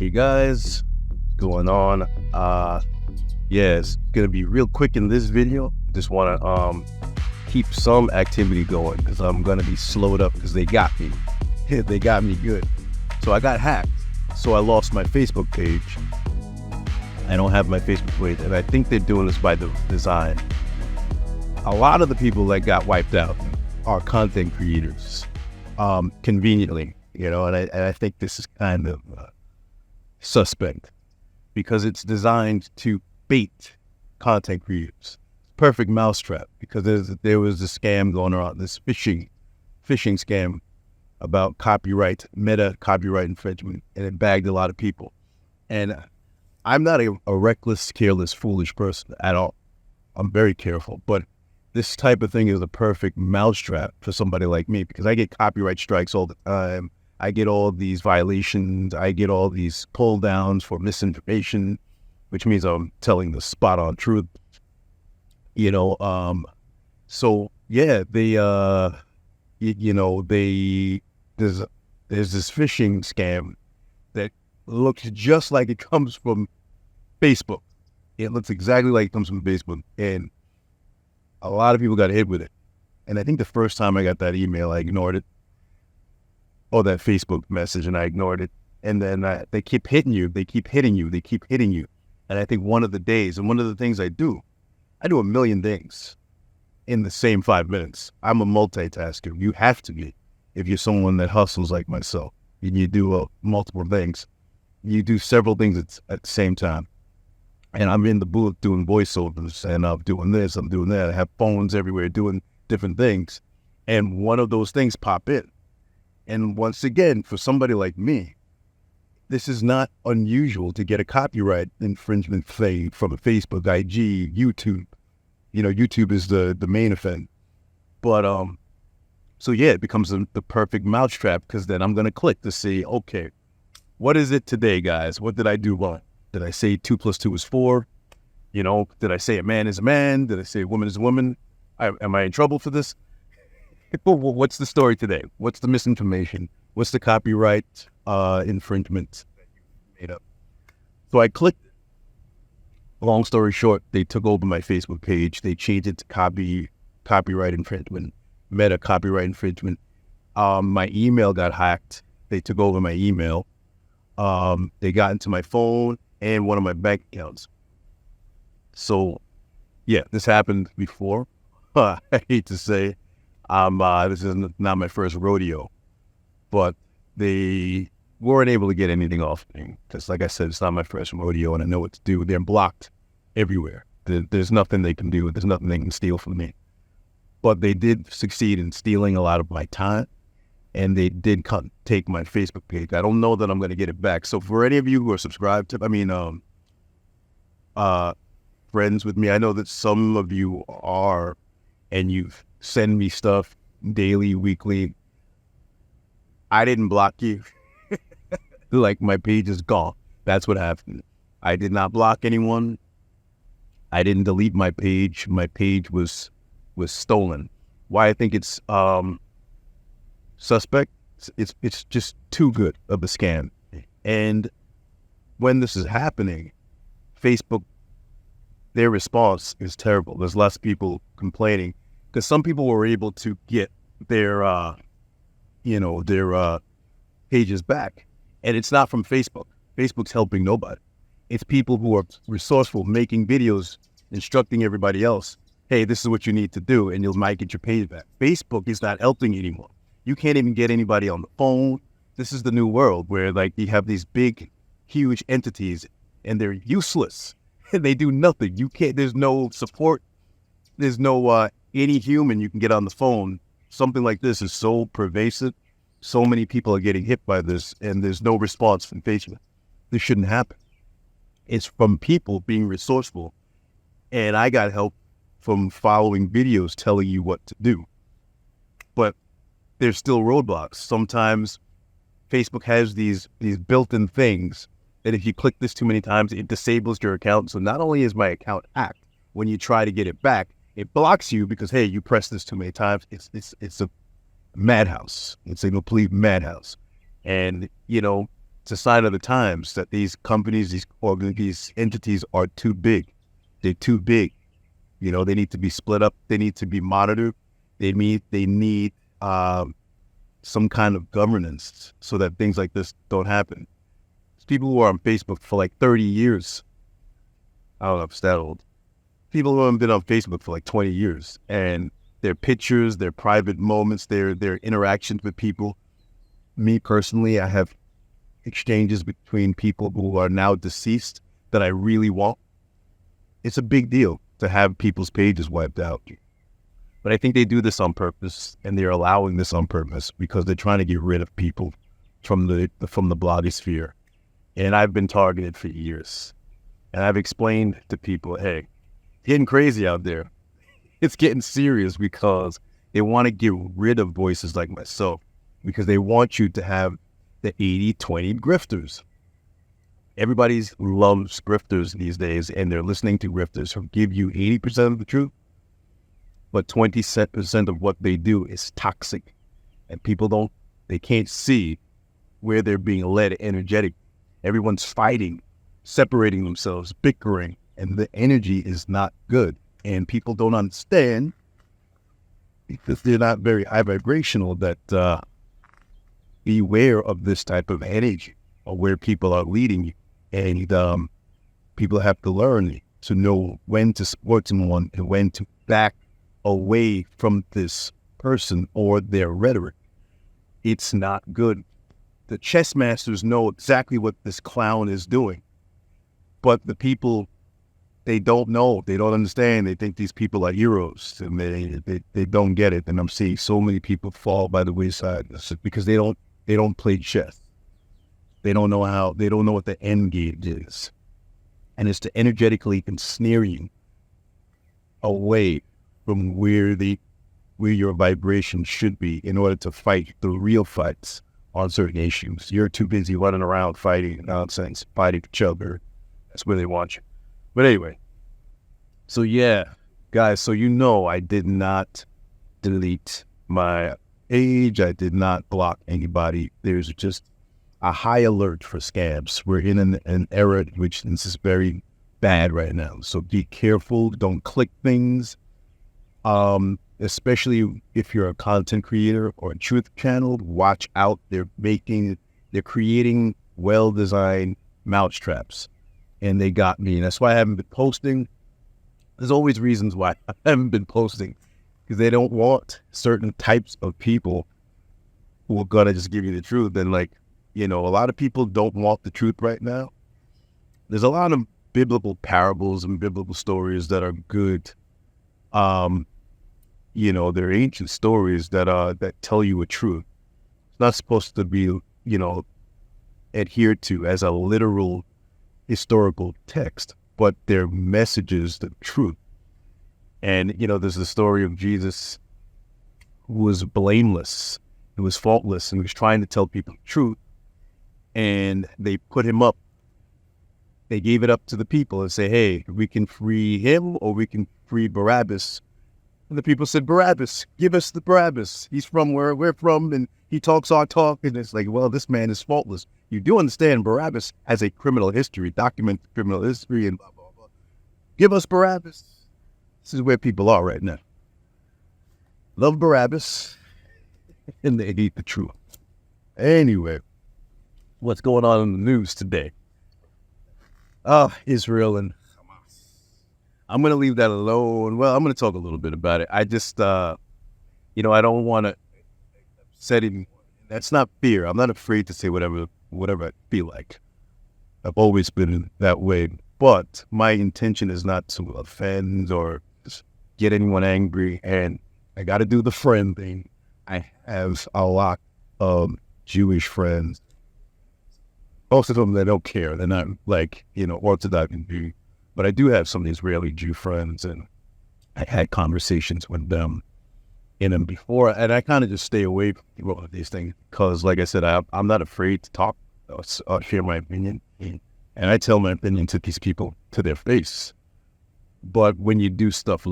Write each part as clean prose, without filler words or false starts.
Hey guys, what's going on? Yeah, it's gonna be real quick in this video. Just wanna keep some activity going because I'm gonna be slowed up because they got me. They got me good. So I got hacked. So I lost my Facebook page. I don't have my Facebook page, and I think they're doing this by the design. A lot of the people that got wiped out are content creators, conveniently, and I think this is kind of suspect because it's designed to bait content creators. Perfect mousetrap because there was a scam going around, this phishing scam about meta copyright infringement, and it bagged a lot of people. And I'm not a reckless, careless, foolish person at all. I'm very careful, but this type of thing is a perfect mousetrap for somebody like me because I get copyright strikes all the time. I get all these violations. I get all these pull downs for misinformation, which means I'm telling the spot on truth. So yeah, there's this phishing scam that looks just like it comes from Facebook. It looks exactly like it comes from Facebook, and a lot of people got hit with it. And I think the first time I got that email, I ignored it, or that Facebook message, and I ignored it. And then they keep hitting you. They keep hitting you. They keep hitting you. And I think one of the days, and one of the things I do a million things in the same 5 minutes. I'm a multitasker. You have to be if you're someone that hustles like myself. And you do multiple things. You do several things at the same time. And I'm in the booth doing voiceovers, and I'm doing this, I'm doing that. I have phones everywhere doing different things. And one of those things pop in. And once again, for somebody like me, this is not unusual to get a copyright infringement claim from a Facebook, IG, YouTube. YouTube is the main offense. But so yeah, it becomes the perfect mousetrap because then I'm going to click to see, okay, what is it today, guys? What did I do wrong? Did I say 2 + 2 is 4? Did I say a man is a man? Did I say a woman is a woman? Am I in trouble for this? What's the story today? What's the misinformation? What's the copyright infringement that you made up? So I clicked. Long story short, they took over my Facebook page. They changed it to copyright infringement, meta copyright infringement. My email got hacked. They took over my email. They got into my phone and one of my bank accounts. So, yeah, this happened before. I hate to say, this is not my first rodeo, but they weren't able to get anything off me. Because, like I said, it's not my first rodeo, and I know what to do. They're blocked everywhere. There's nothing they can do. There's nothing they can steal from me. But they did succeed in stealing a lot of my time, and they did take my Facebook page. I don't know that I'm going to get it back. So for any of you who are subscribed to, friends with me, I know that some of you are, and you send me stuff daily, weekly. I didn't block you. Like, my page is gone. That's what happened. I did not block anyone. I didn't delete my page. My page was stolen. Why I think it's suspect, it's just too good of a scam. And when this is happening, Facebook, their response is terrible. There's less people complaining because some people were able to get their pages back. And it's not from Facebook. Facebook's helping nobody. It's people who are resourceful, making videos, instructing everybody else, hey, this is what you need to do, and you might get your page back. Facebook is not helping anymore. You can't even get anybody on the phone. This is the new world where, you have these big, huge entities, and they're useless. They do nothing. You can't, there's no support. There's no any human you can get on the phone. Something like this is so pervasive. So many people are getting hit by this, and there's no response from Facebook. This shouldn't happen. It's from people being resourceful. And I got help from following videos telling you what to do. But there's still roadblocks. Sometimes Facebook has these built-in things that if you click this too many times, it disables your account. So not only is my account hacked, when you try to get it back, it blocks you because, hey, you pressed this too many times. It's a madhouse. It's a complete madhouse. And, It's a sign of the times that these companies, these entities are too big. They're too big. They need to be split up. They need to be monitored. They need some kind of governance so that things like this don't happen. There's people who are on Facebook for like 30 years. I don't know if it's that old. People who haven't been on Facebook for like 20 years, and their pictures, their private moments, their interactions with people. Me personally, I have exchanges between people who are now deceased that I really want. It's a big deal to have people's pages wiped out. But I think they do this on purpose, and they're allowing this on purpose because they're trying to get rid of people from the blogosphere. And I've been targeted for years. And I've explained to people, hey, it's getting crazy out there. It's getting serious because they want to get rid of voices like myself, because they want you to have the 80-20 grifters. Everybody loves grifters these days, and they're listening to grifters who give you 80% of the truth, but 20% of what they do is toxic. And people they can't see where they're being led energetic. Everyone's fighting, separating themselves, bickering, and the energy is not good. And people don't understand, because they're not very high vibrational, that beware of this type of energy or where people are leading you. And people have to learn to know when to support someone and when to back away from this person or their rhetoric. It's not good. The chess masters know exactly what this clown is doing, but the people, they don't know, they don't understand. They think these people are heroes, and they don't get it. And I'm seeing so many people fall by the wayside because they don't play chess. They don't know what the end game is. And it's to energetically ensnare you away from where your vibration should be in order to fight the real fights on certain issues. You're too busy running around fighting nonsense, fighting each other. That's where they want you. But anyway, so yeah, guys, so I did not delete my page. I did not block anybody. There's just a high alert for scams. We're in an era in which this is very bad right now. So be careful. Don't click things. Especially if you're a content creator or a truth channel, watch out. They're creating well-designed mousetraps, and they got me. And that's why I haven't been posting. There's always reasons why I haven't been posting, because they don't want certain types of people who are gonna just give you the truth. And a lot of people don't want the truth right now. There's a lot of biblical parables and biblical stories that are good. They're ancient stories that tell you a truth. It's not supposed to be, adhered to as a literal historical text, but they're messages of truth. And, there's the story of Jesus, who was blameless, who was faultless, and he was trying to tell people the truth. And they put him up. They gave it up to the people and say, hey, we can free him or we can free Barabbas. And the people said, Barabbas, give us the Barabbas. He's from where we're from, and he talks our talk. And it's like, well, this man is faultless. You do understand Barabbas has a criminal history, documented criminal history, and blah, blah, blah. Give us Barabbas. This is where people are right now. Love Barabbas, and they hate the truth. Anyway, what's going on in the news today? Israel and Hamas. I'm going to leave that alone. Well, I'm going to talk a little bit about it. I just, I don't want to set him. That's not fear. I'm not afraid to say whatever I feel like. I've always been that way. But my intention is not to offend or get anyone angry. And I got to do the friend thing. I have a lot of Jewish friends. Most of them, they don't care. They're not Orthodox Jew. But I do have some Israeli Jew friends, and I had conversations with them before, and I kind of just stay away from all of these things because, like I said, I'm not afraid to talk or share my opinion, and I tell my opinion to these people to their face. But when you do stuff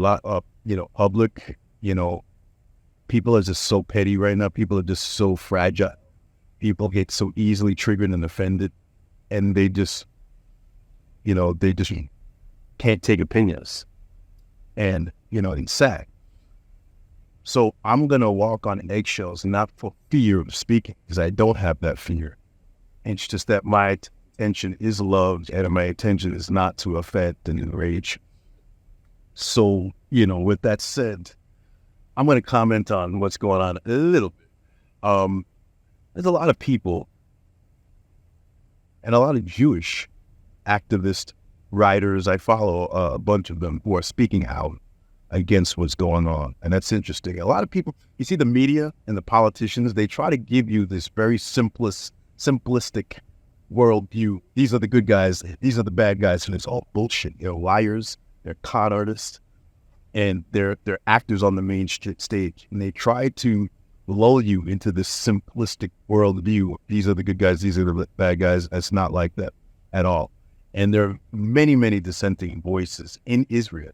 public, people are just so petty right now. People are just so fragile. people get so easily triggered and offended, and they just can't take opinions, and it's sad. So I'm gonna walk on eggshells, not for fear of speaking, because I don't have that fear. It's just that my intention is love, and my intention is not to offend and enrage. So, with that said, I'm going to comment on what's going on a little bit. There's a lot of people and a lot of Jewish activist writers. I follow a bunch of them who are speaking out against what's going on. And that's interesting. A lot of people, you see the media and the politicians, they try to give you this very simplistic worldview. These are the good guys. These are the bad guys. And it's all bullshit. They're liars. They're con artists. And they're actors on the main stage. And they try to lull you into this simplistic worldview. These are the good guys. These are the bad guys. It's not like that at all. And there are many, many dissenting voices in Israel.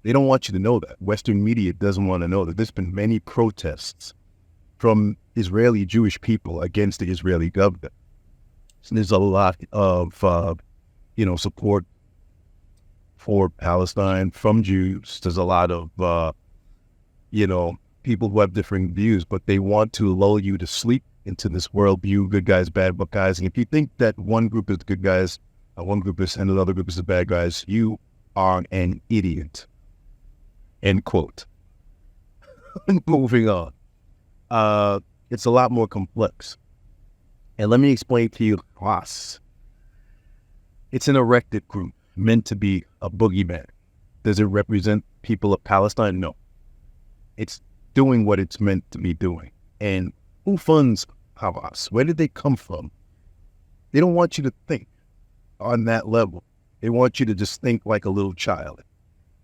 They don't want you to know that. Western media doesn't want to know that. There's been many protests from Israeli Jewish people against the Israeli government. So there's a lot of, support for Palestine from Jews. There's a lot of, people who have different views, but they want to lull you to sleep into this worldview, good guys, bad guys. And if you think that one group is the good guys, one group is and another group is the bad guys, you are an idiot. End quote. Moving on. It's a lot more complex. And let me explain to you Hamas. It's an erected group meant to be a boogeyman. Does it represent people of Palestine? No. It's doing what it's meant to be doing. And who funds Hamas? Where did they come from? They don't want you to think on that level. They want you to just think like a little child.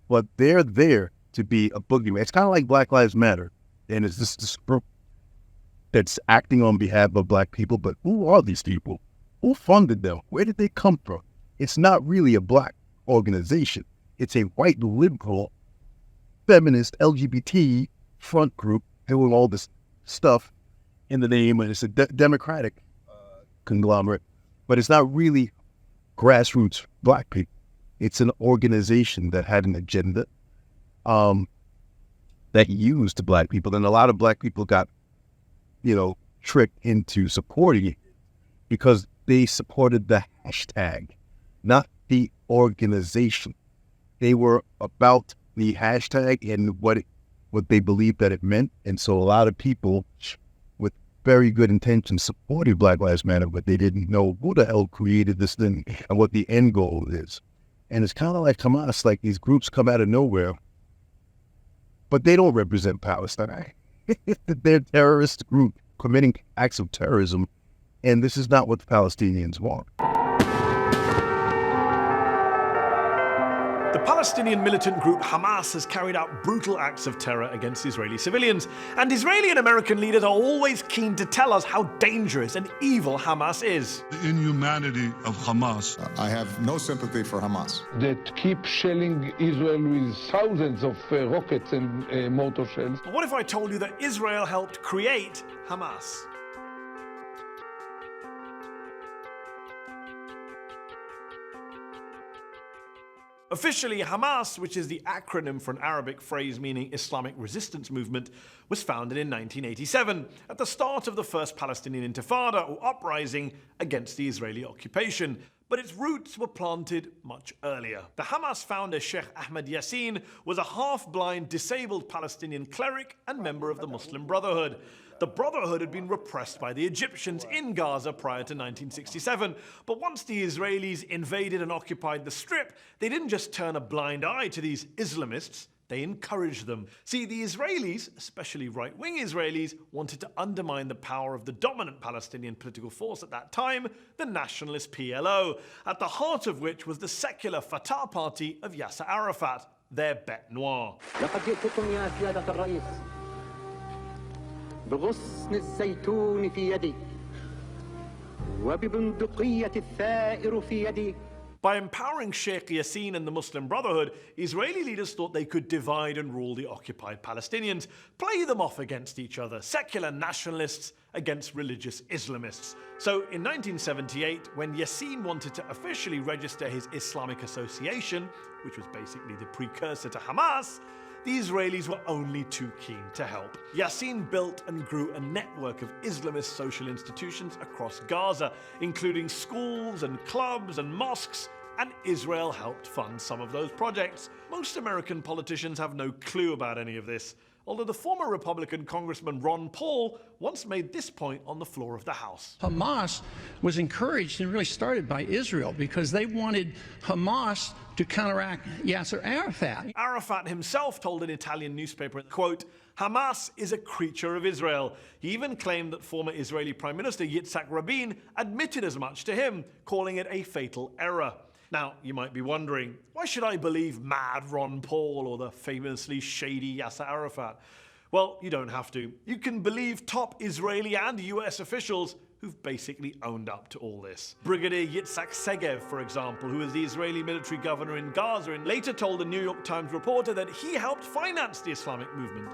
But they're there to be a boogeyman. It's kind of like Black Lives Matter. And it's this group that's acting on behalf of Black people. But who are these people? Who funded them? Where did they come from? It's not really a Black organization. It's a white, liberal, feminist, LGBT front group doing all this stuff in the name, and it's a democratic conglomerate. But it's not really grassroots Black people. It's an organization that had an agenda that used Black people. And a lot of Black people got, tricked into supporting it because they supported the hashtag, not the organization. They were about the hashtag and what they believed that it meant. And so a lot of people with very good intentions supported Black Lives Matter, but they didn't know who the hell created this thing and what the end goal is. And it's kind of like Hamas, like these groups come out of nowhere, but they don't represent Palestine. They're a terrorist group committing acts of terrorism, and this is not what the Palestinians want. The Palestinian militant group Hamas has carried out brutal acts of terror against Israeli civilians, and Israeli and American leaders are always keen to tell us how dangerous and evil Hamas is. The inhumanity of Hamas. I have no sympathy for Hamas. That keep shelling Israel with thousands of rockets and mortar shells. But what if I told you that Israel helped create Hamas? Officially, Hamas, which is the acronym for an Arabic phrase meaning Islamic Resistance Movement, was founded in 1987, at the start of the first Palestinian Intifada, or uprising, against the Israeli occupation. But its roots were planted much earlier. The Hamas founder Sheikh Ahmed Yassin was a half-blind, disabled Palestinian cleric and member of the Muslim Brotherhood. The Brotherhood had been repressed by the Egyptians in Gaza prior to 1967, but once the Israelis invaded and occupied the Strip, they didn't just turn a blind eye to these Islamists, they encouraged them. See, the Israelis, especially right-wing Israelis, wanted to undermine the power of the dominant Palestinian political force at that time, the nationalist PLO, at the heart of which was the secular Fatah party of Yasser Arafat, their bête noire. بغصن الزيتون في يدي وببندقية الثائر في يدي. By empowering Sheikh Yassin and the Muslim Brotherhood, Israeli leaders thought they could divide and rule the occupied Palestinians, play them off against each other, secular nationalists against religious Islamists. So in 1978, when Yassin wanted to officially register his Islamic Association, which was basically the precursor to Hamas, the Israelis were only too keen to help. Yassin built and grew a network of Islamist social institutions across Gaza, including schools and clubs and mosques, and Israel helped fund some of those projects. Most American politicians have no clue about any of this, although the former Republican Congressman Ron Paul once made this point on the floor of the House. Hamas was encouraged and really started by Israel because they wanted Hamas to counteract Yasser Arafat. Arafat himself told an Italian newspaper, quote, "Hamas is a creature of Israel." He even claimed that former Israeli Prime Minister Yitzhak Rabin admitted as much to him, calling it a fatal error. Now, you might be wondering, why should I believe mad Ron Paul or the famously shady Yasser Arafat? Well, you don't have to. You can believe top Israeli and US officials who've basically owned up to all this. Brigadier Yitzhak Segev, for example, who was the Israeli military governor in Gaza, and later told a New York Times reporter that he helped finance the Islamic movement.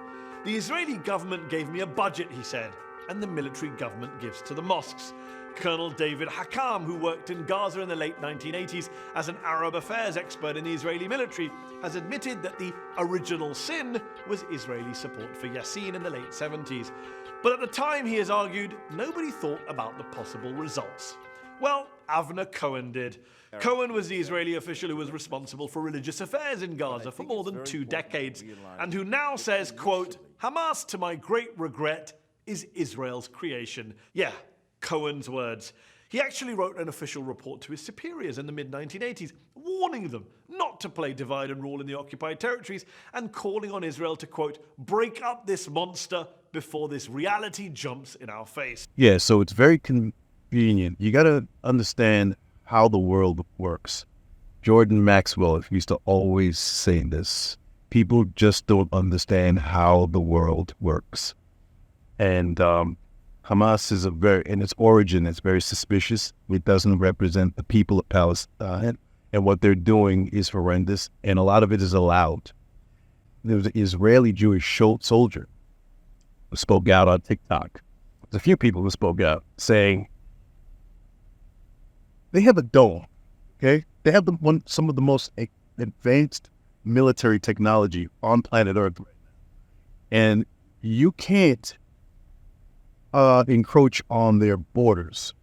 "The Israeli government gave me a budget," he said, "and the military government gives to the mosques." Colonel David Hakam, who worked in Gaza in the late 1980s as an Arab affairs expert in the Israeli military, has admitted that the original sin was Israeli support for Yassin in the late 70s. But at the time, he has argued, nobody thought about the possible results. Well, Avner Cohen did. Cohen was the Israeli official who was responsible for religious affairs in Gaza for more than 2 decades, and who now says, quote, "Hamas, to my great regret, is Israel's creation." Yeah, Cohen's words. He actually wrote an official report to his superiors in the mid-1980s, warning them not to play divide and rule in the occupied territories and calling on Israel to, quote, "break up this monster before this reality jumps in our face." Yeah, so it's very convenient. You got to understand how the world works. Jordan Maxwell used to always say this. People just don't understand how the world works. And Hamas is in its origin, it's very suspicious. It doesn't represent the people of Palestine, and what they're doing is horrendous, and a lot of it is allowed. There was an Israeli Jewish soldier who spoke out on TikTok. There's a few people who spoke out saying, they have a dome, okay? They have some of the most advanced military technology on planet Earth right now. And you can't encroach on their borders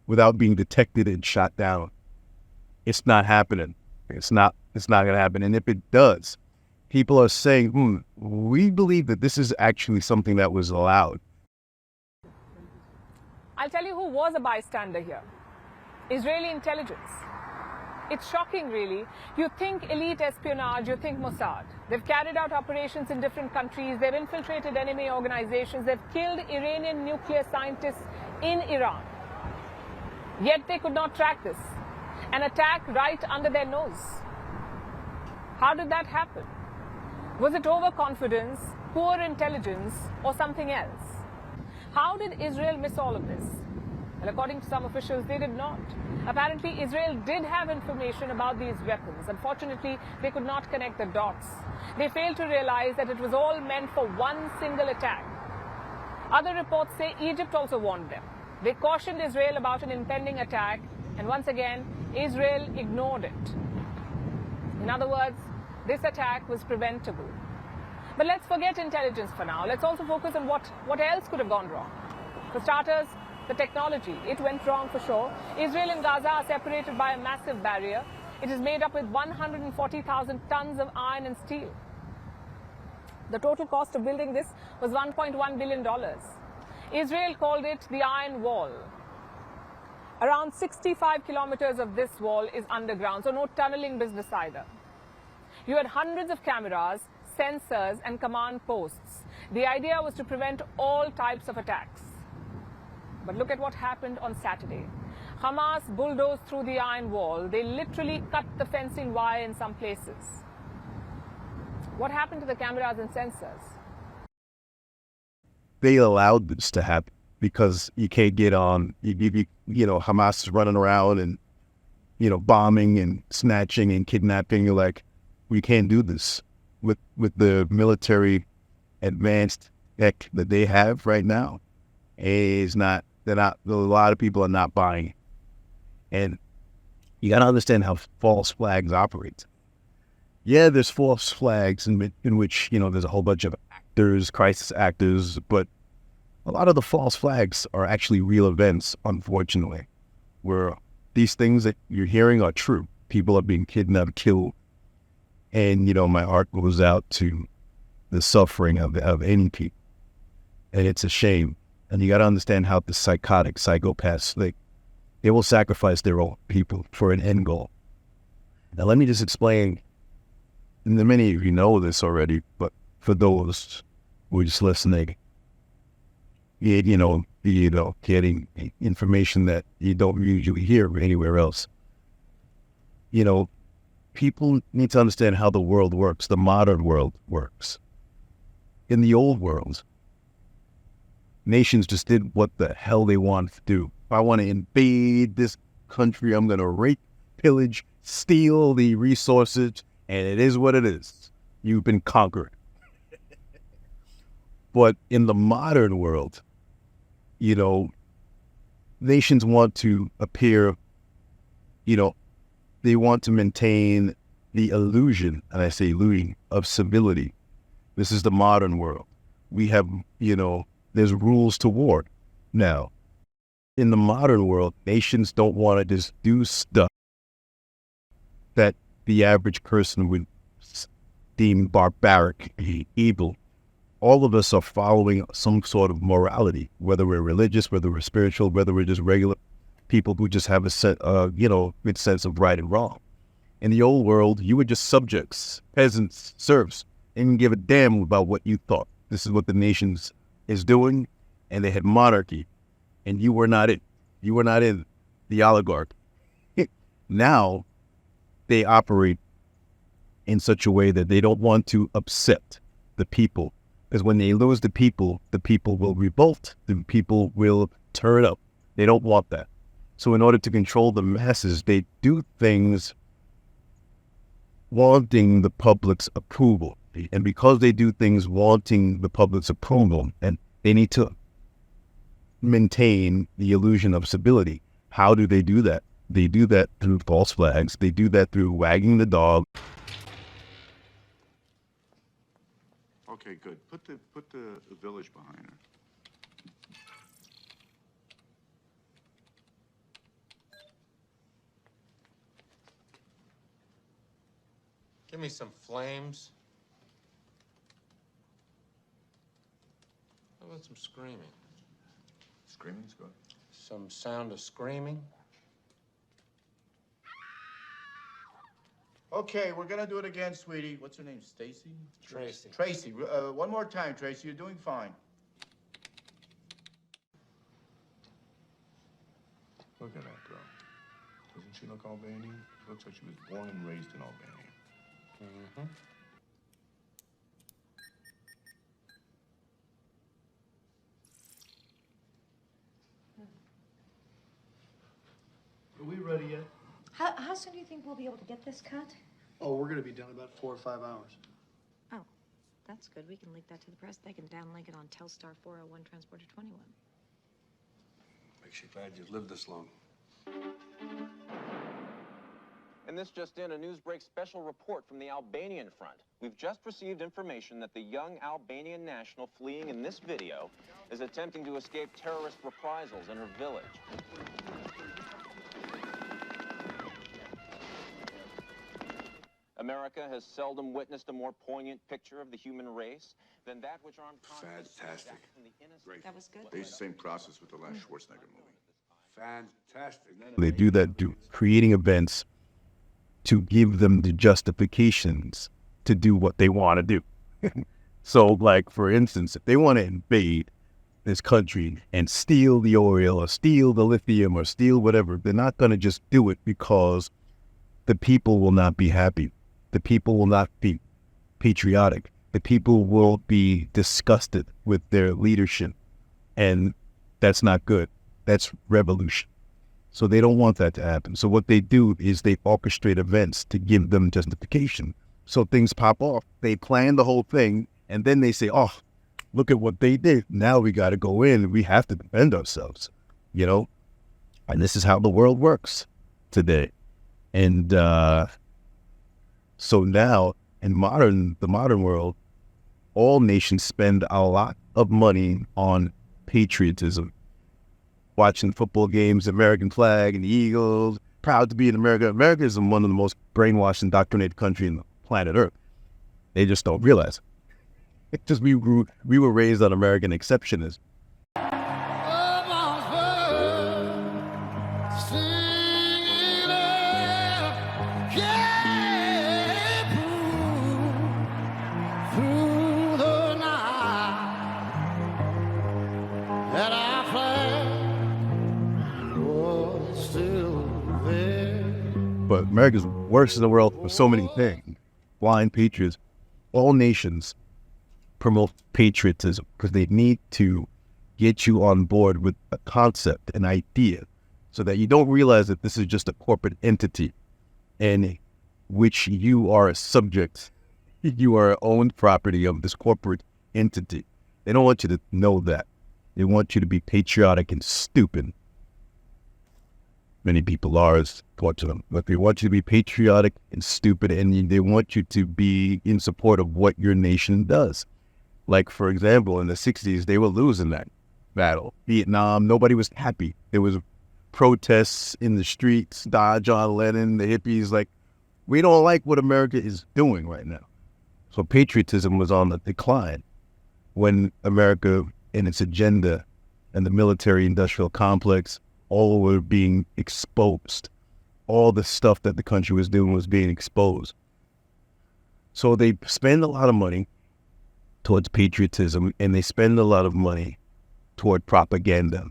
without being detected and shot down. It's not happening. It's not going to happen. And if it does, people are saying, we believe that this is actually something that was allowed. I'll tell you who was a bystander here. Israeli intelligence. It's shocking, really. You think elite espionage, you think Mossad. They've carried out operations in different countries. They've infiltrated enemy organizations. They've killed Iranian nuclear scientists in Iran. Yet they could not track this. An attack right under their nose. How did that happen? Was it overconfidence, poor intelligence, or something else? How did Israel miss all of this? Well, according to some officials, they did not. Apparently, Israel did have information about these weapons. Unfortunately, they could not connect the dots. They failed to realize that it was all meant for one single attack. Other reports say Egypt also warned them. They cautioned Israel about an impending attack, and once again, Israel ignored it. In other words, this attack was preventable. But let's forget intelligence for now. Let's also focus on what else could have gone wrong. For starters, the technology. It went wrong for sure. Israel and Gaza are separated by a massive barrier. It is made up with 140,000 tons of iron and steel. The total cost of building this was $1.1 billion. Israel called it the Iron Wall. Around 65 kilometers of this wall is underground, so no tunneling business either. You had hundreds of cameras, sensors, and command posts. The idea was to prevent all types of attacks. But look at what happened on Saturday. Hamas bulldozed through the iron wall. They literally cut the fencing wire in some places. What happened to the cameras and sensors? They allowed this to happen because you can't get on, Hamas is running around and, bombing and snatching and kidnapping. You're like, we can't do this with the military advanced tech that they have right now. A lot of people are not buying it. And you got to understand how false flags operate. Yeah, there's false flags in which, there's a whole bunch of actors, crisis actors, but a lot of the false flags are actually real events, unfortunately, where these things that you're hearing are true. People are being kidnapped, killed. And, my heart goes out to the suffering of any people. And it's a shame. And you got to understand how the psychopaths, they will sacrifice their own people for an end goal. Now, let me just explain, and many of you know this already, but for those who are just listening, getting information that you don't usually hear anywhere else. People need to understand how the world works, the modern world works. In the old world, nations just did what the hell they wanted to do. If I want to invade this country, I'm going to rape, pillage, steal the resources, and it is what it is. You've been conquered. But in the modern world, nations want to appear, they want to maintain the illusion, and I say illusion, of civility. This is the modern world. We have, there's rules to war now. In the modern world, nations don't want to just do stuff that the average person would deem barbaric, evil. All of us are following some sort of morality, whether we're religious, whether we're spiritual, whether we're just regular people who just have a good sense of right and wrong. In the old world, you were just subjects, peasants, serfs, and didn't give a damn about what you thought. This is what the nations is doing, and they had monarchy, and you were not it. You were not in the oligarch. Now, they operate in such a way that they don't want to upset the people. Because when they lose the people will revolt, the people will turn up. They don't want that. So in order to control the masses, they do things wanting the public's approval. And because they do things wanting the public's approval, and they need to maintain the illusion of civility. How do they do that? They do that through false flags. They do that through wagging the dog. Okay, good. Put the village behind her. Give me some flames. How about some screaming? Screaming's good. Some sound of screaming. Okay, we're gonna do it again, sweetie. What's her name? Stacy? Tracy. Tracy. One more time, Tracy. You're doing fine. Look at that girl. Doesn't she look Albanian? She looks like she was born and raised in Albania. Mm-hmm. Are we ready yet? How soon do you think we'll be able to get this cut? Oh, we're going to be done in about 4 or 5 hours. Oh, that's good. We can link that to the press. They can downlink it on Telstar 401 Transporter 21. Makes you glad you've lived this long. And this just in, a Newsbreak special report from the Albanian front. We've just received information that the young Albanian national fleeing in this video is attempting to escape terrorist reprisals in her village. America has seldom witnessed a more poignant picture of the human race than that which armed conflict. Fantastic. Great. That was good. They used the same process with the last Schwarzenegger movie. Fantastic. They do that, creating events to give them the justifications to do what they want to do. So, like, for instance, if they want to invade this country and steal the oil or steal the lithium or steal whatever, they're not going to just do it because the people will not be happy. The people will not be patriotic. The people will be disgusted with their leadership. And that's not good. That's revolution. So they don't want that to happen. So what they do is they orchestrate events to give them justification. So things pop off. They plan the whole thing, and then they say, oh, look at what they did. Now we got to go in. We have to defend ourselves, you know? And this is how the world works today. And so now in the modern world, all nations spend a lot of money on patriotism. Watching football games, American flag and the Eagles, proud to be in America. America is one of the most brainwashed, indoctrinated country in the planet Earth. They just don't realize it. It's just we were raised on American exceptionism. But America's worst in the world for so many things. Blind patriots. All nations promote patriotism because they need to get you on board with a concept, an idea, so that you don't realize that this is just a corporate entity in which you are a subject. You are owned property of this corporate entity. They don't want you to know that. They want you to be patriotic and stupid. Many people are, as taught to them, but they want you to be patriotic and stupid, and they want you to be in support of what your nation does. Like, for example, in the 60s, they were losing that battle. Vietnam, nobody was happy. There was protests in the streets, John Lennon, the hippies, like, we don't like what America is doing right now. So patriotism was on the decline when America and its agenda and the military-industrial complex all were being exposed. All the stuff that the country was doing was being exposed. So they spend a lot of money towards patriotism, and they spend a lot of money toward propaganda.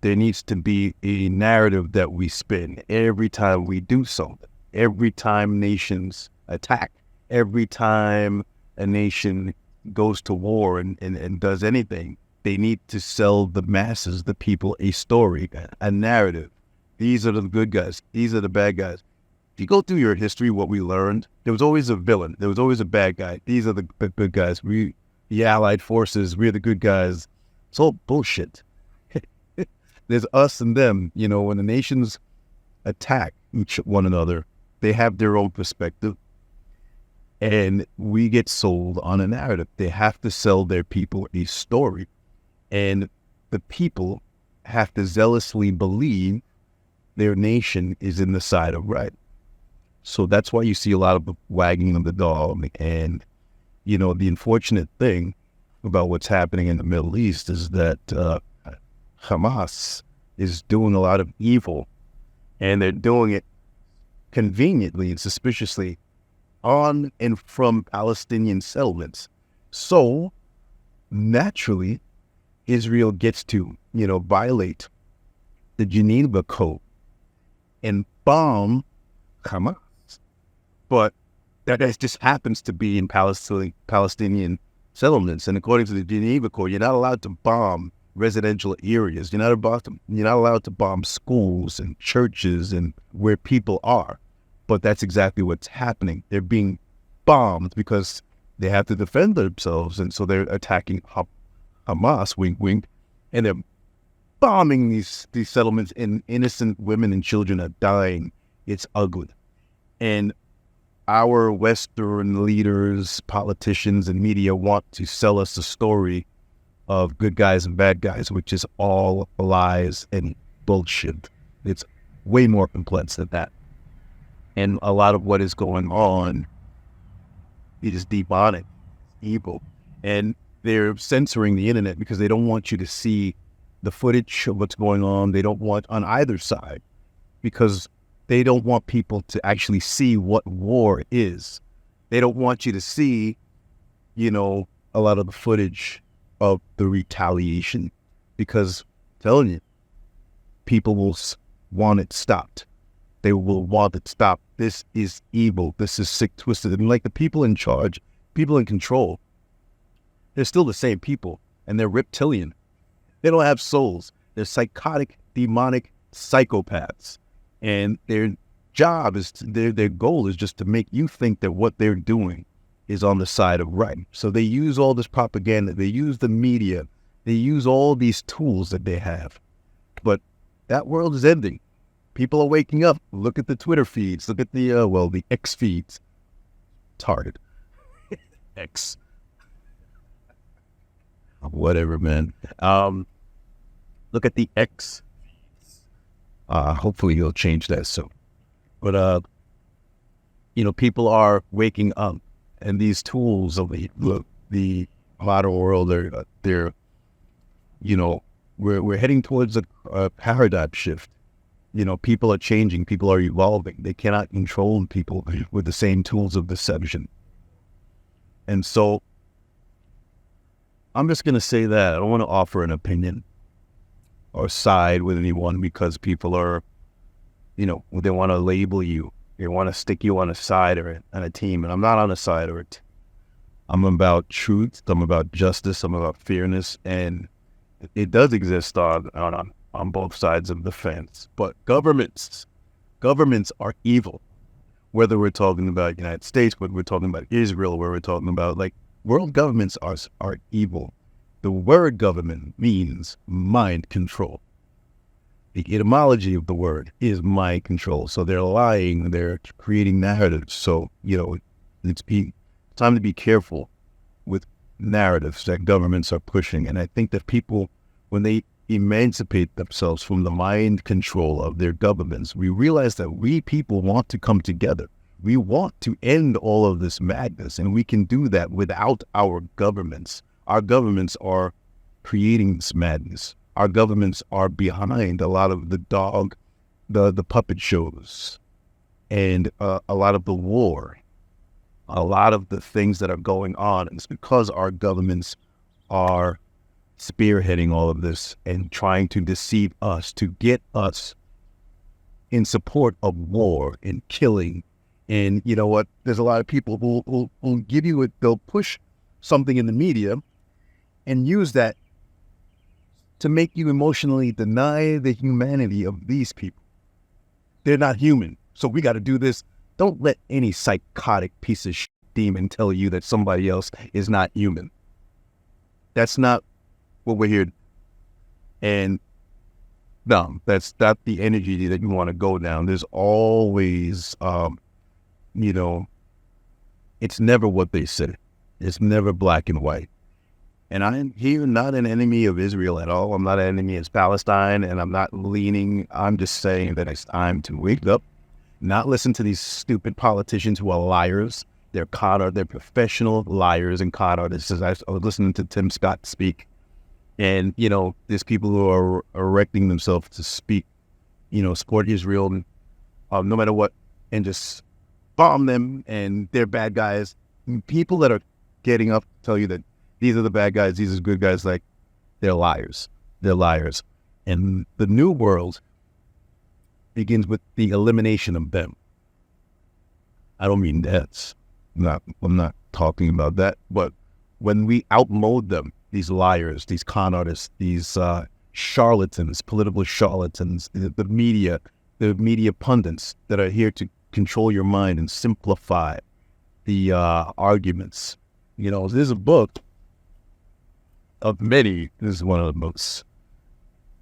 There needs to be a narrative that we spin every time we do something, every time nations attack, every time a nation goes to war and does anything. They need to sell the masses, the people, a story, a narrative. These are the good guys. These are the bad guys. If you go through your history, what we learned, there was always a villain. There was always a bad guy. These are the good guys. We, the Allied forces, we're the good guys. It's all bullshit. There's us and them. You know, when the nations attack one another, they have their own perspective. And we get sold on a narrative. They have to sell their people a story. And the people have to zealously believe their nation is in the side of right. So that's why you see a lot of the wagging of the dog. And, you know, the unfortunate thing about what's happening in the Middle East is that Hamas is doing a lot of evil, and they're doing it conveniently and suspiciously on and from Palestinian settlements. So naturally, Israel gets to, you know, violate the Geneva Code and bomb Hamas. But that just happens to be in Palestinian settlements. And according to the Geneva Code, you're not allowed to bomb residential areas. You're not allowed to bomb schools and churches and where people are. But that's exactly what's happening. They're being bombed because they have to defend themselves. And so they're attacking Hamas, wink, wink, and they're bombing these settlements, and innocent women and children are dying. It's ugly. And our Western leaders, politicians, and media want to sell us a story of good guys and bad guys, which is all lies and bullshit. It's way more complex than that. And a lot of what is going on is demonic, evil. And they're censoring the internet because they don't want you to see the footage of what's going on. They don't want on either side, because they don't want people to actually see what war is. They don't want you to see, you know, a lot of the footage of the retaliation, because I'm telling you, people will want it stopped. They will want it stopped. This is evil. This is sick, twisted. And like the people in charge, people in control, they're still the same people, and they're reptilian. They don't have souls. They're psychotic, demonic psychopaths, and their job is their goal is just to make you think that what they're doing is on the side of right. So they use all this propaganda, they use the media, they use all these tools that they have. But that world is ending. People are waking up. Look at the Twitter feeds. Look at the X feeds. Target. X. Whatever, man. Look at the X. Hopefully he'll change that soon. But, people are waking up, and these tools of the modern world they're we're heading towards a paradigm shift. People are changing, people are evolving. They cannot control people with the same tools of deception. And so I'm just going to say that I don't want to offer an opinion or side with anyone, because people are, they want to label you. They want to stick you on a side or on a team. And I'm not on a side or it. I'm about truth. I'm about justice. I'm about fairness. And it does exist on both sides of the fence. But governments are evil. Whether we're talking about the United States, whether we're talking about Israel, where we're talking about world governments are evil. The word government means mind control. The etymology of the word is mind control. So they're lying, they're creating narratives. So, it's time to be careful with narratives that governments are pushing. And I think that people, when they emancipate themselves from the mind control of their governments, we realize that we people want to come together. We want to end all of this madness, and we can do that without our governments. Our governments are creating this madness. Our governments are behind a lot of the puppet shows, and a lot of the war, a lot of the things that are going on. And it's because our governments are spearheading all of this and trying to deceive us, to get us in support of war and killing. And you know what? There's a lot of people who will give you they'll push something in the media and use that to make you emotionally deny the humanity of these people. They're not human, so we got to do this. Don't let any psychotic piece of demon tell you that somebody else is not human. That's not what we're here. And no, that's not the energy that you want to go down. There's always, it's never what they say. It's never black and white. And I'm here not an enemy of Israel at all. I'm not an enemy of Palestine, and I'm not leaning. I'm just saying that it's time to wake up, not listen to these stupid politicians who are liars. They're they're professional liars and con artists. I was listening to Tim Scott speak, and, there's people who are erecting themselves to speak, support Israel, no matter what, and just bomb them, and they're bad guys. People that are getting up to tell you that these are the bad guys, these are good guys, they're liars. They're liars. And the new world begins with the elimination of them. I don't mean deaths. I'm not talking about that. But when we outmode them, these liars, these con artists, these charlatans, political charlatans, the media pundits that are here to control your mind and simplify the arguments. There's a book of many. This is one of the books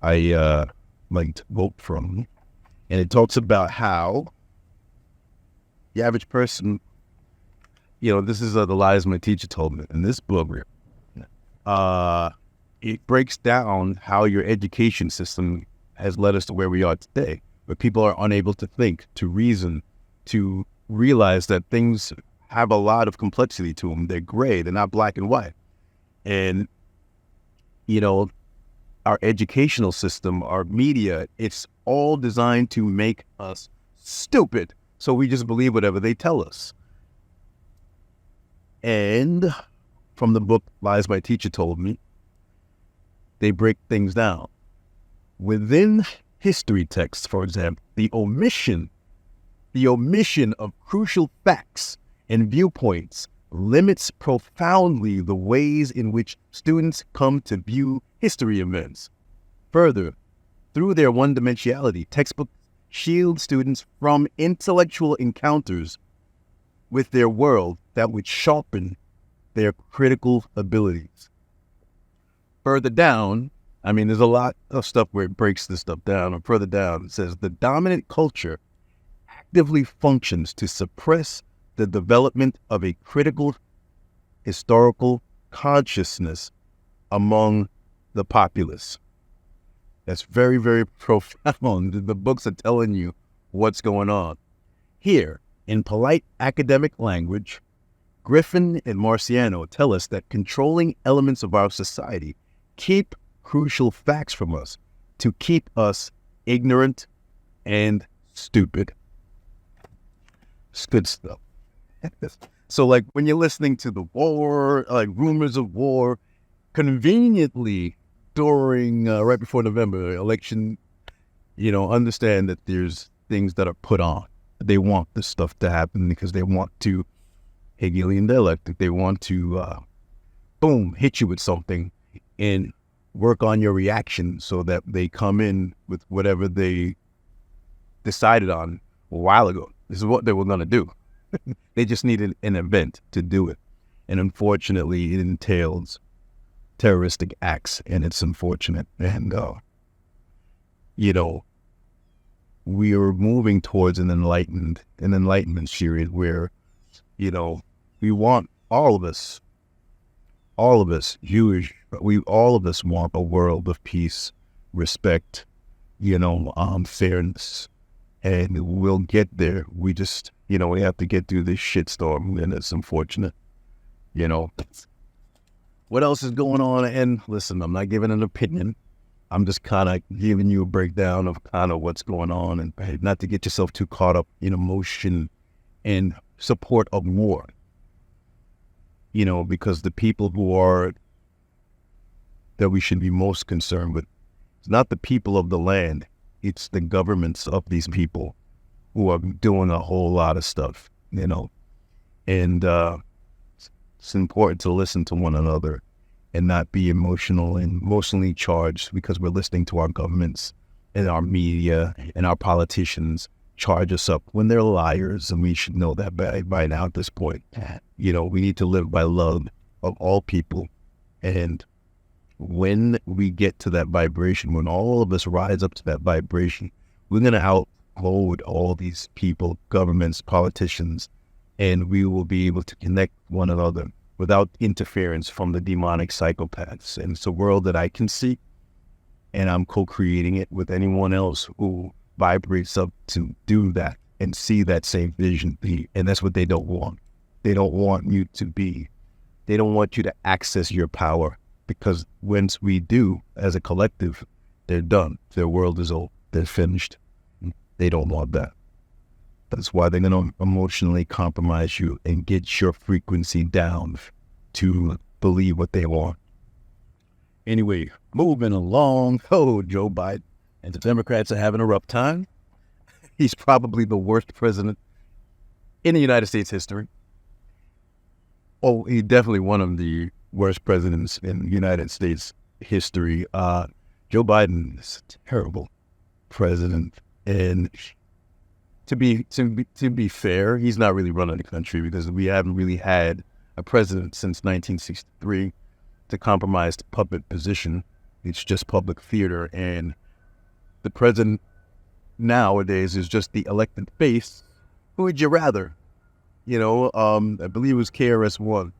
I like to quote from. And it talks about how the average person, this is the lies my teacher told me. In this book, it breaks down how your education system has led us to where we are today, where people are unable to think, to reason, to realize that things have a lot of complexity to them. They're gray, they're not black and white. And, our educational system, our media, it's all designed to make us stupid. So we just believe whatever they tell us. And from the book Lies My Teacher Told Me, they break things down. Within history texts, for example, the omission of crucial facts and viewpoints limits profoundly the ways in which students come to view history events. Further, Through their one-dimensionality, textbook shield students from intellectual encounters with their world that would sharpen their critical abilities. Further down, I mean, there's a lot of stuff where it breaks this stuff down. And further down, it says the dominant culture actively functions to suppress the development of a critical historical consciousness among the populace. That's very, very profound. The books are telling you what's going on. Here, in polite academic language, Griffin and Marciano tell us that controlling elements of our society keep crucial facts from us to keep us ignorant and stupid. It's good stuff. So like when you're listening to the war, like rumors of war, conveniently during right before November election, understand that there's things that are put on. They want this stuff to happen because they want to Hegelian dialectic. They want to boom, hit you with something and work on your reaction so that they come in with whatever they decided on a while ago. This is what they were going to do. They just needed an event to do it. And unfortunately, it entails terroristic acts, and it's unfortunate. And, we are moving towards an enlightenment period where, we want all of us, Jewish, all of us want a world of peace, respect, fairness, and we'll get there. We just, we have to get through this shitstorm, and it's unfortunate, What else is going on? And listen, I'm not giving an opinion. I'm just kind of giving you a breakdown of kind of what's going on, and not to get yourself too caught up in emotion and support of war. Because the people that we should be most concerned with, it's not the people of the land, it's the governments of these people who are doing a whole lot of stuff, and it's important to listen to one another and not be emotionally charged because we're listening to our governments and our media and our politicians charge us up when they're liars, and we should know that by now at this point. We need to live by love of all people, and when we get to that vibration, when all of us rise up to that vibration, we're going to outvote all these people, governments, politicians, and we will be able to connect one another without interference from the demonic psychopaths. And it's a world that I can see, and I'm co-creating it with anyone else who vibrates up to do that and see that same vision. And that's what they don't want. They don't want you to be. They don't want you to access your power, because once we do, as a collective, they're done. Their world is over. They're finished. They don't want that. That's why they're going to emotionally compromise you and get your frequency down to believe what they want. Anyway, moving along. Oh, Joe Biden and the Democrats are having a rough time. He's probably the worst president in the United States history. Oh, he's definitely one of the worst presidents in United States history. Joe Biden is a terrible president, and to be fair, he's not really running the country, because we haven't really had a president since 1963 to compromise the puppet position. It's just public theater, and the president nowadays is just the elected face. Who would you rather? I believe it was KRS-One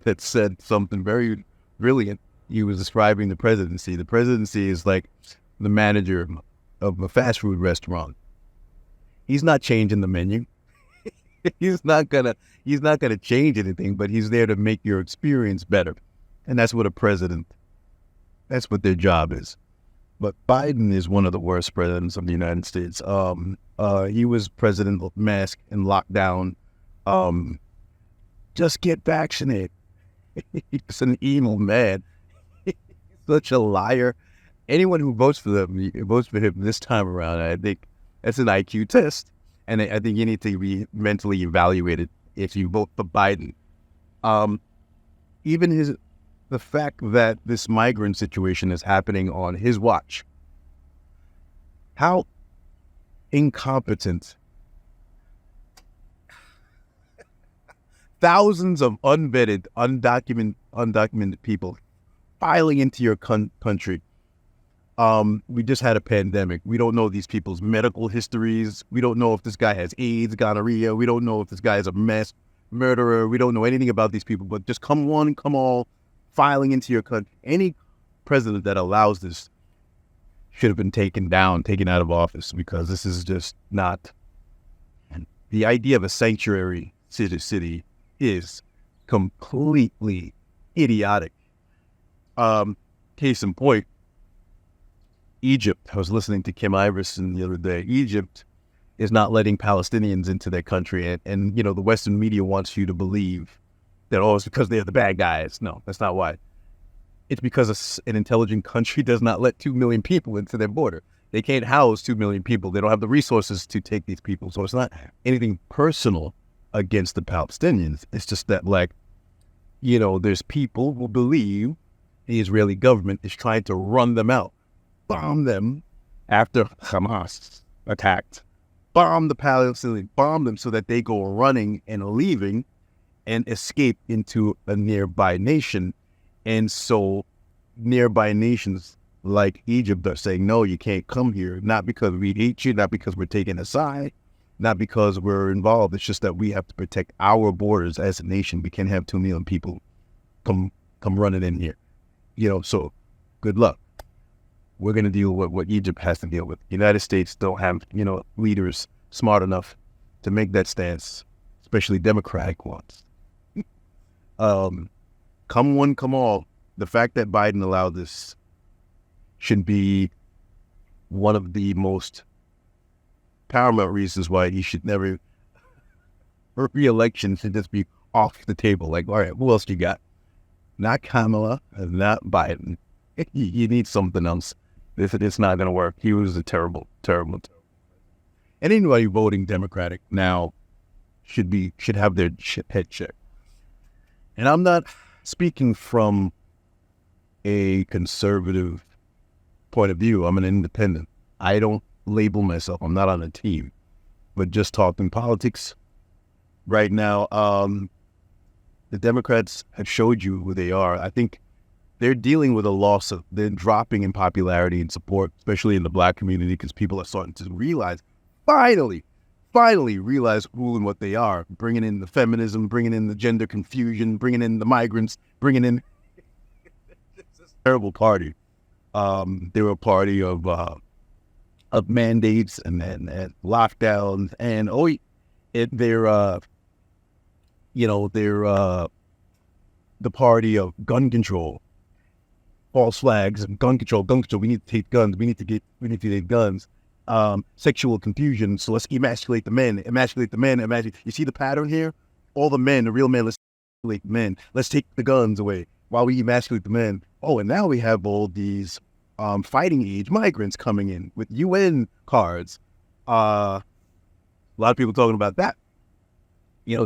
that said something very brilliant. He was describing the presidency. The presidency is like the manager of a fast food restaurant. He's not changing the menu. He's not gonna change anything, but he's there to make your experience better. And that's what that's what their job is. But Biden is one of the worst presidents of the United States. He was president of mask and lockdown. Just get vaccinated. He's an evil man. He's such a liar. Anyone who votes for him this time around, I think that's an IQ test. And I think you need to be mentally evaluated if you vote for Biden. Even the fact that this migrant situation is happening on his watch, how incompetent thousands of unvetted, undocumented people filing into your country. We just had a pandemic. We don't know these people's medical histories. We don't know if this guy has AIDS, gonorrhea. We don't know if this guy is a mass murderer. We don't know anything about these people, but just come one, come all, filing into your country. Any president that allows this should have been taken out of office, because this is just not. The idea of a sanctuary city is completely idiotic. Case in point, Egypt. I was listening to Kim Iverson the other day. Egypt is not letting Palestinians into their country, and the Western media wants you to believe that it's because they're the bad guys. No, that's not why. It's because an intelligent country does not let 2 million people into their border. They can't house 2 million people. They don't have the resources to take these people. So it's not anything personal against the Palestinians. It's just that, there's people who believe the Israeli government is trying to run them out, bomb them after Hamas attacked, bomb the Palestinians, bomb them so that they go running and leaving and escape into a nearby nation. And so nearby nations like Egypt are saying, no, you can't come here, not because we hate you, not because we're taking a side, not because we're involved. It's just that we have to protect our borders as a nation. We can't have 2 million people come running in here. So good luck. We're going to deal with what Egypt has to deal with. The United States don't have, leaders smart enough to make that stance, especially Democratic ones. Come one, come all. The fact that Biden allowed this should be one of the most paramount reasons why he should never, re-election should just be off the table. Like, all right, who else you got? Not Kamala, and not Biden. You need something else. It's not going to work. He was a terrible. And anybody voting Democratic now should have their head checked. And I'm not speaking from a conservative point of view. I'm an independent. I don't label myself. I'm not on a team. But just talking politics right now, the Democrats have showed you who they are. I think they're dealing with they're dropping in popularity and support, especially in the Black community, because people are starting to realize, finally realize who and what they are, bringing in the feminism, bringing in the gender confusion, bringing in the migrants, bringing in this terrible party. They were a party of mandates and lockdowns, and they're the party of gun control, false flags, and gun control. We need to take guns. We need to take guns. Sexual confusion. So let's emasculate the men. You see the pattern here? All the men, the real men, let's emasculate the men. Let's take the guns away while we emasculate the men. Oh, and now we have all these fighting age migrants coming in with UN cards. A lot of people talking about that.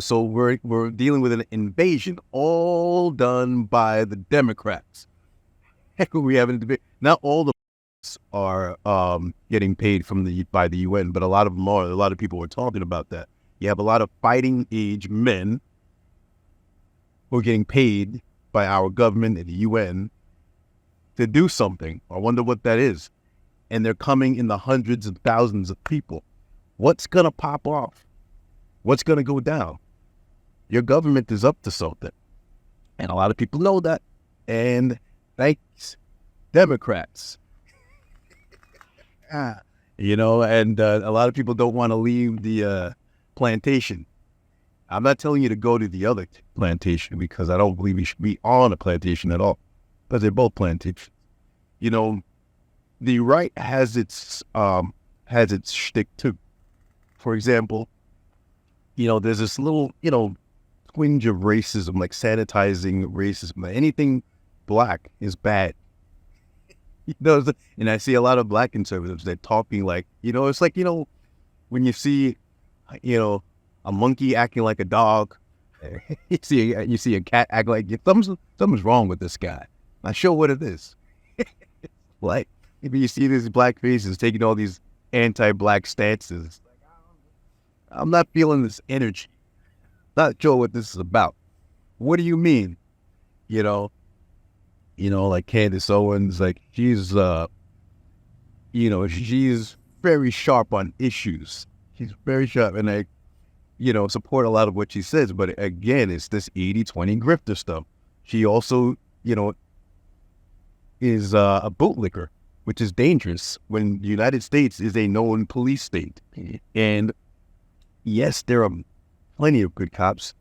So we're dealing with an invasion, all done by the Democrats. Heck, we have a debate. Not all the are getting paid by the UN, but a lot of them are. A lot of people were talking about that. You have a lot of fighting age men who are getting paid by our government and the UN to do something. I wonder what that is. And they're coming in the hundreds of thousands of people. What's going to pop off? What's going to go down? Your government is up to something. And a lot of people know that. And thanks, Democrats. And a lot of people don't want to leave the plantation. I'm not telling you to go to the other plantation, because I don't believe you should be on a plantation at all, because they're both plantations. The right has its shtick too. For example, there's this little, twinge of racism, like sanitizing racism. Anything Black is bad. And I see a lot of Black conservatives, they're talking like, it's like, when you see, a monkey acting like a dog, you see a cat acting like, something's wrong with this guy. Not sure what it is. Like, if you see these Black faces taking all these anti-black stances. I'm not feeling this energy. Not sure what this is about. What do you mean? You know, like Candace Owens, like she's very sharp on issues. She's very sharp, and I, support a lot of what she says. But again, it's this 80-20 grifter stuff. She also, is a bootlicker, which is dangerous when the United States is a known police state. And yes, there are plenty of good cops,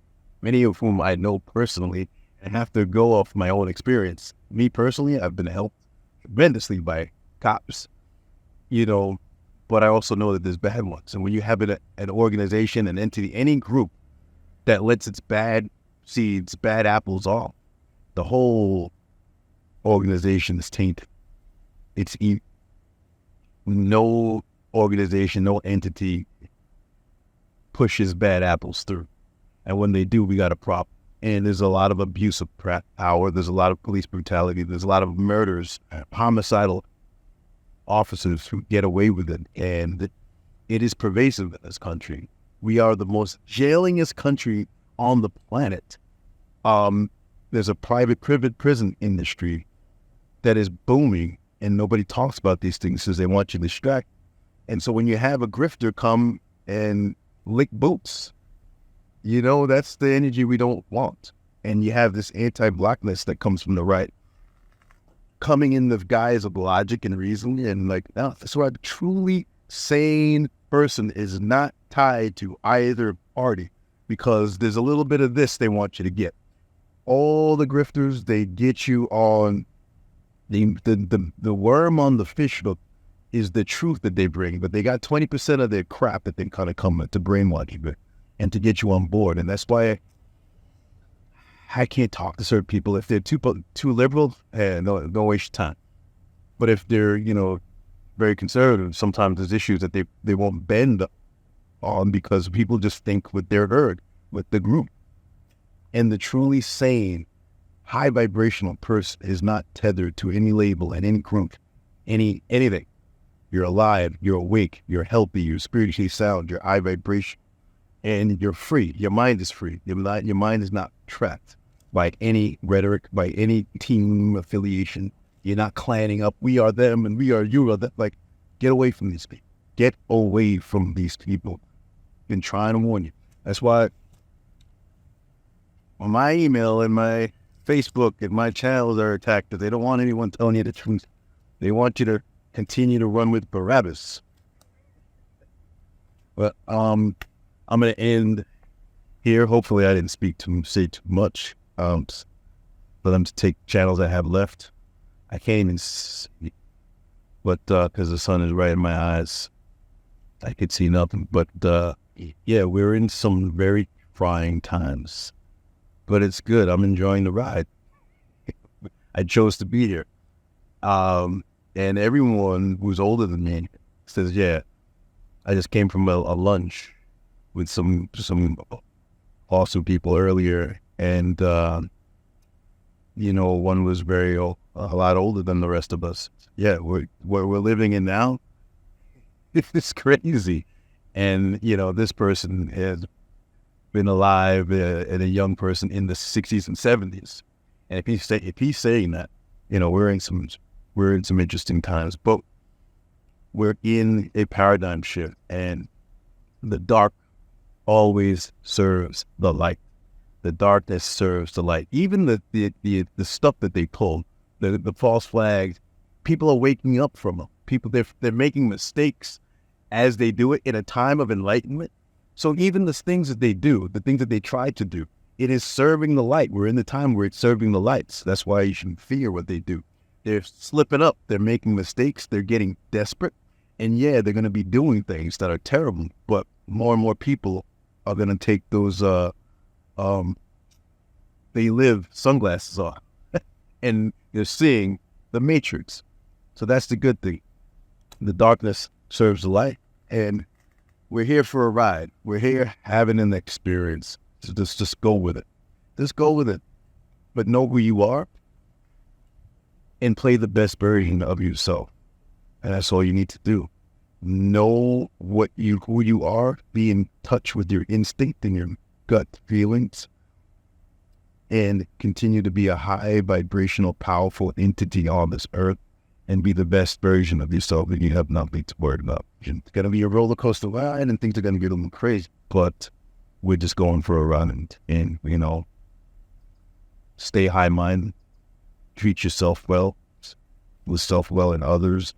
many of whom I know personally and have to go off my own experience. Me personally, I've been helped tremendously by cops, but I also know that there's bad ones. And when you have an organization, an entity, any group that lets its bad seeds, bad apples off, the whole organization is tainted. No organization, no entity pushes bad apples through. And when they do, we got a problem. And there's a lot of abuse of power. There's a lot of police brutality. There's a lot of murders, homicidal officers who get away with it. And it is pervasive in this country. We are the most jailingest country on the planet. There's a private prison industry that is booming, and nobody talks about these things because they want you distracted. And so when you have a grifter come and lick boots, that's the energy we don't want. And you have this anti-blackness that comes from the right, coming in the guise of logic and reason, and like, no, that's why a truly sane person is not tied to either party, because there's a little bit of this they want you to get. All the grifters, they get you on the worm on the fish hook is the truth that they bring, but they got 20% of their crap that they kind of come to brainwash you and to get you on board. And that's why I can't talk to certain people. If they're too liberal, no waste time. But if they're, very conservative, sometimes there's issues that they won't bend on because people just think with their herd, with the group. And the truly sane, high vibrational person is not tethered to any label and any group, anything. You're alive, you're awake, you're healthy, you're spiritually sound, you're high vibration, and you're free. Your mind is free. Your mind is not trapped by any rhetoric, by any team affiliation. You're not clanning up, we are them and we are you are them. Like, get away from these people. Get away from these people. Been trying to warn you. That's why on my email and my Facebook and my channels are attacked, because they don't want anyone telling you the truth. They want you to continue to run with Barabbas. But I'm going to end here. Hopefully I didn't say too much. For them to take channels I have left. I can't even see, but because the sun is right in my eyes, I could see nothing. But yeah, we're in some very trying times, but it's good. I'm enjoying the ride. I chose to be here. And everyone who's older than me says, yeah, I just came from a lunch with some awesome people earlier. And, one was a lot older than the rest of us. Yeah, what we're living in now, it's crazy. And, this person has been alive and a young person in the 60s and 70s. And if he's saying that, we're in some interesting times, but we're in a paradigm shift, and the dark always serves the light. The darkness serves the light. Even the stuff that they pulled, the false flags, people are waking up from them. People, they're making mistakes as they do it in a time of enlightenment. So even the things that they do, the things that they try to do, it is serving the light. We're in the time where it's serving the lights. That's why you shouldn't fear what they do. They're slipping up. They're making mistakes. They're getting desperate. And yeah, they're going to be doing things that are terrible, but more and more people are going to take those, they live sunglasses on and they're seeing the matrix. So that's the good thing. The darkness serves the light, and we're here for a ride. We're here having an experience. So just go with it. Just go with it. But know who you are and play the best version of yourself. And that's all you need to do. know who you are, be in touch with your instinct and your gut feelings, and continue to be a high vibrational, powerful entity on this earth, and be the best version of yourself, and you have nothing to worry about. It's going to be a roller coaster ride, and things are going to get a little crazy, but we're just going for a run, and you know, stay high-minded, treat yourself well, with self-well and others.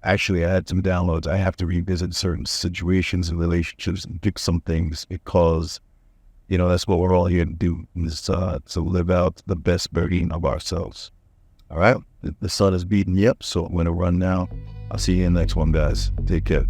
Actually, I had some downloads. I have to revisit certain situations and relationships and fix some things because, you know, that's what we're all here to do, is to live out the best version of ourselves. All right? The sun is beating me up, so I'm going to run now. I'll see you in the next one, guys. Take care.